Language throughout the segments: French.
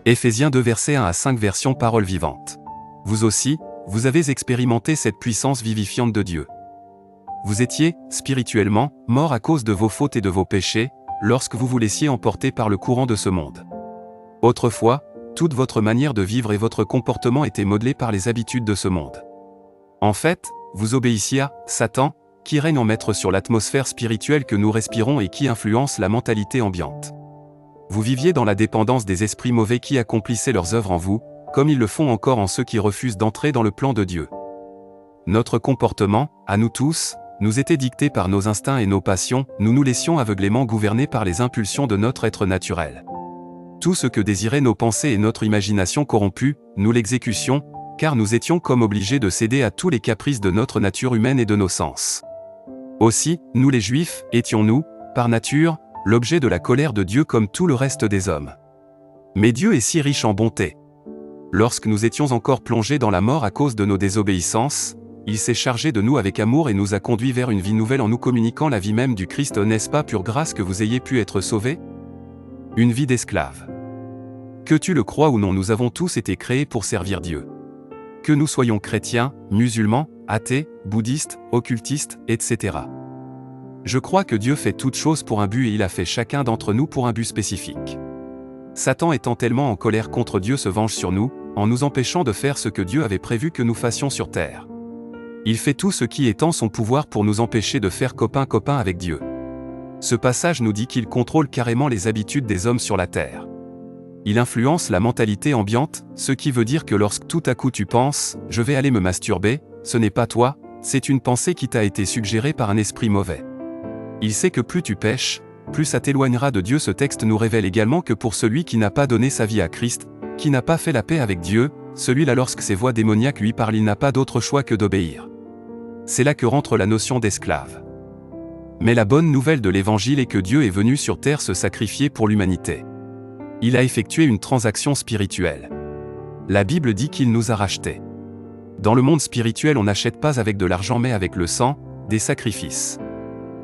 Éphésiens 2 versets 1 à 5 version parole vivante. Vous aussi, vous avez expérimenté cette puissance vivifiante de Dieu. Vous étiez, spirituellement, morts à cause de vos fautes et de vos péchés, lorsque vous vous laissiez emporter par le courant de ce monde. Autrefois, toute votre manière de vivre et votre comportement étaient modelés par les habitudes de ce monde. En fait, vous obéissiez à Satan, qui règne en maître sur l'atmosphère spirituelle que nous respirons et qui influence la mentalité ambiante. Vous viviez dans la dépendance des esprits mauvais qui accomplissaient leurs œuvres en vous, comme ils le font encore en ceux qui refusent d'entrer dans le plan de Dieu. Notre comportement, à nous tous, nous était dicté par nos instincts et nos passions, nous nous laissions aveuglément gouverner par les impulsions de notre être naturel. Tout ce que désiraient nos pensées et notre imagination corrompue, nous l'exécutions, car nous étions comme obligés de céder à tous les caprices de notre nature humaine et de nos sens. Aussi, nous les Juifs, étions-nous, par nature, l'objet de la colère de Dieu comme tout le reste des hommes. Mais Dieu est si riche en bonté. Lorsque nous étions encore plongés dans la mort à cause de nos désobéissances, il s'est chargé de nous avec amour et nous a conduits vers une vie nouvelle en nous communiquant la vie même du Christ. N'est-ce pas pure grâce que vous ayez pu être sauvés? Une vie d'esclave. Que tu le crois ou non, nous avons tous été créés pour servir Dieu. Que nous soyons chrétiens, musulmans, athées, bouddhistes, occultistes, etc. Je crois que Dieu fait toutes choses pour un but et il a fait chacun d'entre nous pour un but spécifique. Satan étant tellement en colère contre Dieu se venge sur nous, en nous empêchant de faire ce que Dieu avait prévu que nous fassions sur terre. Il fait tout ce qui est en son pouvoir pour nous empêcher de faire copain-copain avec Dieu. Ce passage nous dit qu'il contrôle carrément les habitudes des hommes sur la terre. Il influence la mentalité ambiante, ce qui veut dire que lorsque tout à coup tu penses « je vais aller me masturber », ce n'est pas toi, c'est une pensée qui t'a été suggérée par un esprit mauvais. Il sait que plus tu pèches, plus ça t'éloignera de Dieu. Ce texte nous révèle également que pour celui qui n'a pas donné sa vie à Christ, qui n'a pas fait la paix avec Dieu, celui-là lorsque ses voix démoniaques lui parlent, il n'a pas d'autre choix que d'obéir. C'est là que rentre la notion d'esclave. Mais la bonne nouvelle de l'Évangile est que Dieu est venu sur terre se sacrifier pour l'humanité. Il a effectué une transaction spirituelle. La Bible dit qu'il nous a rachetés. Dans le monde spirituel, on n'achète pas avec de l'argent mais avec le sang, des sacrifices.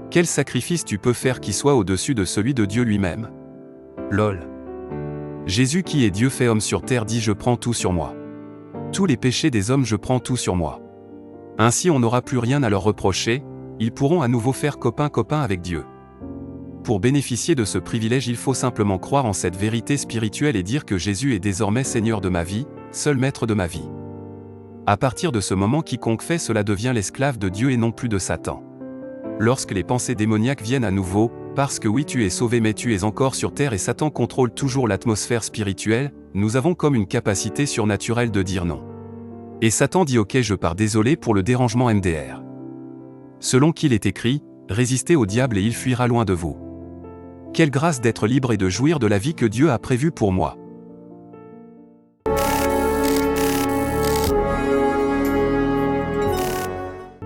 Quel sacrifice tu peux faire qui soit au-dessus de celui de Dieu lui-même? LOL. Jésus qui est Dieu fait homme sur terre dit « Je prends tout sur moi. Tous les péchés des hommes je prends tout sur moi. » Ainsi on n'aura plus rien à leur reprocher, ils pourront à nouveau faire copain-copain avec Dieu. Pour bénéficier de ce privilège, il faut simplement croire en cette vérité spirituelle et dire que Jésus est désormais Seigneur de ma vie, seul maître de ma vie. À partir de ce moment, quiconque fait cela devient l'esclave de Dieu et non plus de Satan. Lorsque les pensées démoniaques viennent à nouveau, parce que oui tu es sauvé mais tu es encore sur terre et Satan contrôle toujours l'atmosphère spirituelle, nous avons comme une capacité surnaturelle de dire non. Et Satan dit ok je pars, désolé pour le dérangement MDR. Selon qu'il est écrit, résistez au diable et il fuira loin de vous. Quelle grâce d'être libre et de jouir de la vie que Dieu a prévue pour moi.